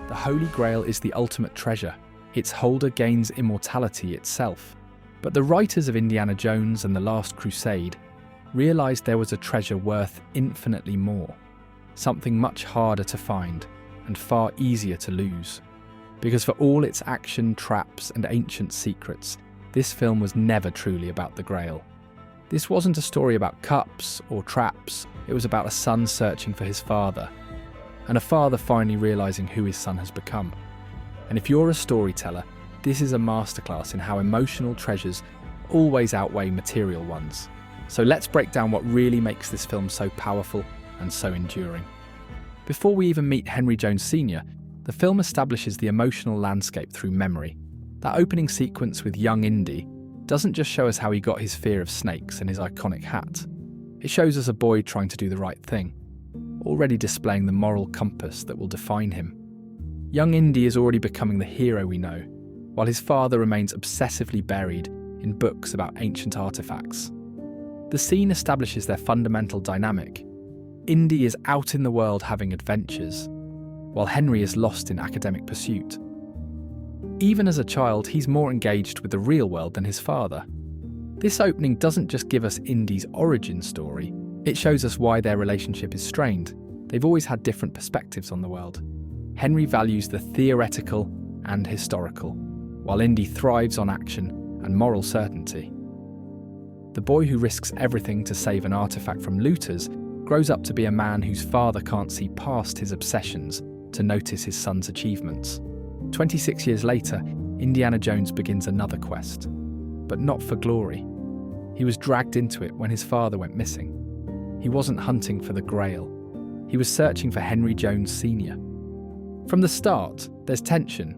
The Holy Grail is the ultimate treasure. Its holder gains immortality itself. But the writers of Indiana Jones and the Last Crusade realized there was a treasure worth infinitely more, something much harder to find and far easier to lose. Because for all its action, traps, and ancient secrets, this film was never truly about the Grail. This wasn't a story about cups or traps, it was about a son searching for his father, and a father finally realizing who his son has become. And if you're a storyteller, this is a masterclass in how emotional treasures always outweigh material ones. So let's break down what really makes this film so powerful and so enduring. Before we even meet Henry Jones Sr., the film establishes the emotional landscape through memory. That opening sequence with young Indy doesn't just show us how he got his fear of snakes and his iconic hat. It shows us a boy trying to do the right thing, already displaying the moral compass that will define him. Young Indy is already becoming the hero we know, while his father remains obsessively buried in books about ancient artifacts. The scene establishes their fundamental dynamic. Indy is out in the world having adventures, while Henry is lost in academic pursuit. Even as a child, he's more engaged with the real world than his father. This opening doesn't just give us Indy's origin story, it shows us why their relationship is strained. They've always had different perspectives on the world. Henry values the theoretical and historical, while Indy thrives on action and moral certainty. The boy who risks everything to save an artifact from looters grows up to be a man whose father can't see past his obsessions to notice his son's achievements. 26 years later, Indiana Jones begins another quest, but not for glory. He was dragged into it when his father went missing. He wasn't hunting for the Grail. He was searching for Henry Jones Sr. From the start, there's tension.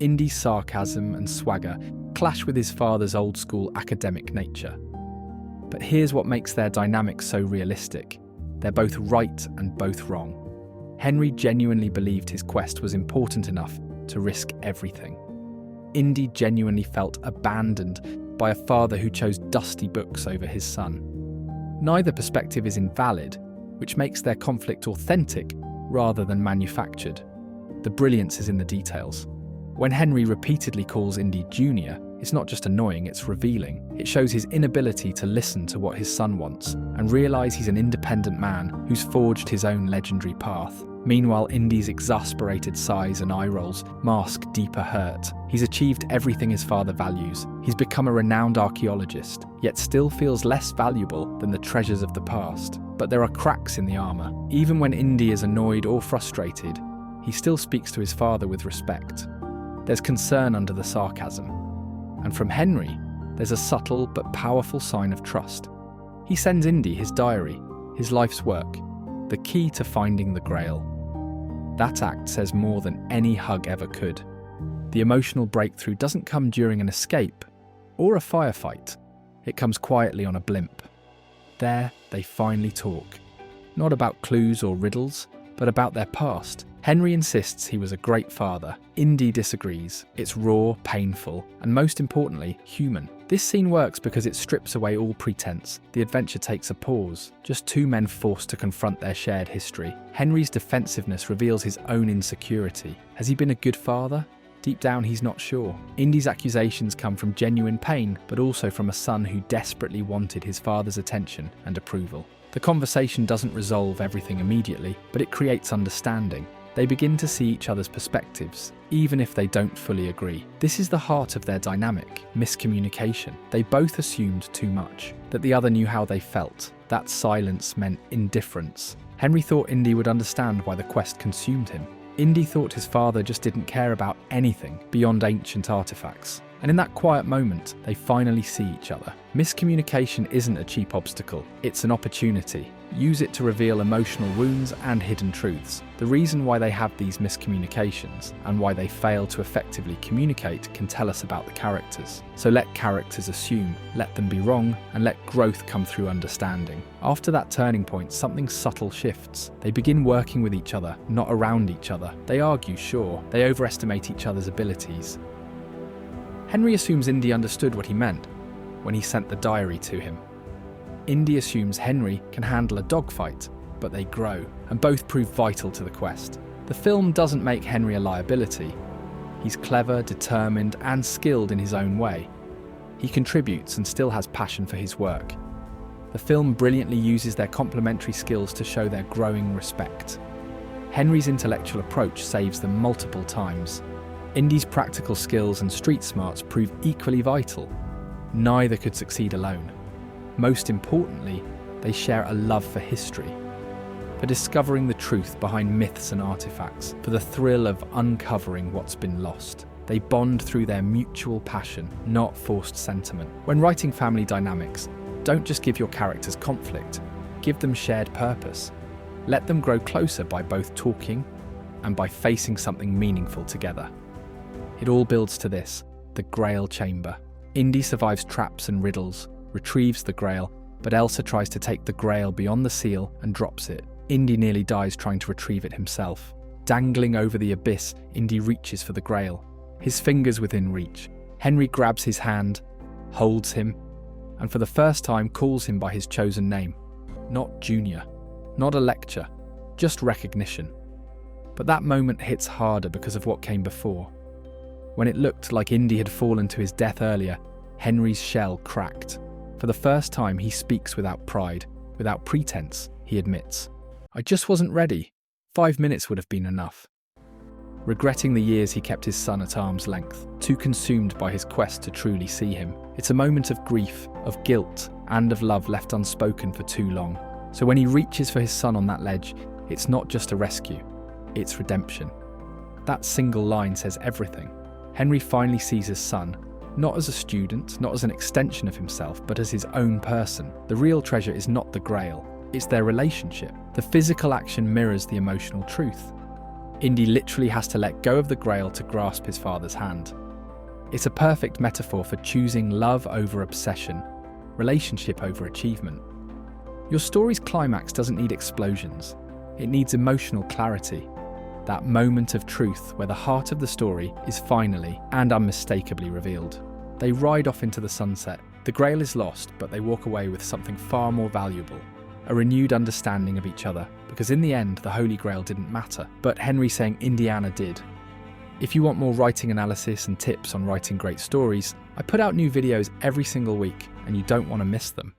Indy's sarcasm and swagger clash with his father's old-school academic nature. But here's what makes their dynamic so realistic. They're both right and both wrong. Henry genuinely believed his quest was important enough to risk everything. Indy genuinely felt abandoned by a father who chose dusty books over his son. Neither perspective is invalid, which makes their conflict authentic rather than manufactured. The brilliance is in the details. When Henry repeatedly calls Indy Jr., it's not just annoying, it's revealing. It shows his inability to listen to what his son wants and realise he's an independent man who's forged his own legendary path. Meanwhile, Indy's exasperated sighs and eye rolls mask deeper hurt. He's achieved everything his father values. He's become a renowned archaeologist, yet still feels less valuable than the treasures of the past. But there are cracks in the armour. Even when Indy is annoyed or frustrated, he still speaks to his father with respect. There's concern under the sarcasm. And from Henry, there's a subtle but powerful sign of trust. He sends Indy his diary, his life's work, the key to finding the Grail. That act says more than any hug ever could. The emotional breakthrough doesn't come during an escape or a firefight. It comes quietly on a blimp. There, they finally talk. Not about clues or riddles, but about their past. Henry insists he was a great father. Indy disagrees. It's raw, painful, and most importantly, human. This scene works because it strips away all pretense. The adventure takes a pause. Just two men forced to confront their shared history. Henry's defensiveness reveals his own insecurity. Has he been a good father? Deep down, he's not sure. Indy's accusations come from genuine pain, but also from a son who desperately wanted his father's attention and approval. The conversation doesn't resolve everything immediately, but it creates understanding. They begin to see each other's perspectives, even if they don't fully agree. This is the heart of their dynamic, miscommunication. They both assumed too much, that the other knew how they felt. That silence meant indifference. Henry thought Indy would understand why the quest consumed him. Indy thought his father just didn't care about anything beyond ancient artifacts. And in that quiet moment, they finally see each other. Miscommunication isn't a cheap obstacle, it's an opportunity. Use it to reveal emotional wounds and hidden truths. The reason why they have these miscommunications and why they fail to effectively communicate can tell us about the characters. So let characters assume, let them be wrong, and let growth come through understanding. After that turning point, something subtle shifts. They begin working with each other, not around each other. They argue, sure. They overestimate each other's abilities. Henry assumes Indy understood what he meant when he sent the diary to him. Indy assumes Henry can handle a dogfight, but they grow, and both prove vital to the quest. The film doesn't make Henry a liability. He's clever, determined, and skilled in his own way. He contributes and still has passion for his work. The film brilliantly uses their complementary skills to show their growing respect. Henry's intellectual approach saves them multiple times. Indy's practical skills and street smarts prove equally vital. Neither could succeed alone. Most importantly, they share a love for history, for discovering the truth behind myths and artifacts, for the thrill of uncovering what's been lost. They bond through their mutual passion, not forced sentiment. When writing family dynamics, don't just give your characters conflict, give them shared purpose. Let them grow closer by both talking and by facing something meaningful together. It all builds to this, the Grail Chamber. Indy survives traps and riddles, retrieves the Grail, but Elsa tries to take the Grail beyond the seal and drops it. Indy nearly dies trying to retrieve it himself. Dangling over the abyss, Indy reaches for the Grail. His fingers within reach. Henry grabs his hand, holds him, and for the first time calls him by his chosen name. Not Junior, not a lecture, just recognition. But that moment hits harder because of what came before. When it looked like Indy had fallen to his death earlier, Henry's shell cracked. For the first time, he speaks without pride, without pretense, he admits. I just wasn't ready. 5 minutes would have been enough. Regretting the years he kept his son at arm's length, too consumed by his quest to truly see him. It's a moment of grief, of guilt, and of love left unspoken for too long. So when he reaches for his son on that ledge, it's not just a rescue, it's redemption. That single line says everything. Henry finally sees his son, not as a student, not as an extension of himself, but as his own person. The real treasure is not the Grail, it's their relationship. The physical action mirrors the emotional truth. Indy literally has to let go of the Grail to grasp his father's hand. It's a perfect metaphor for choosing love over obsession, relationship over achievement. Your story's climax doesn't need explosions. It needs emotional clarity. That moment of truth where the heart of the story is finally and unmistakably revealed. They ride off into the sunset. The Grail is lost, but they walk away with something far more valuable. A renewed understanding of each other, because in the end, the Holy Grail didn't matter, but Henry saying Indiana did. If you want more writing analysis and tips on writing great stories, I put out new videos every single week, and you don't want to miss them.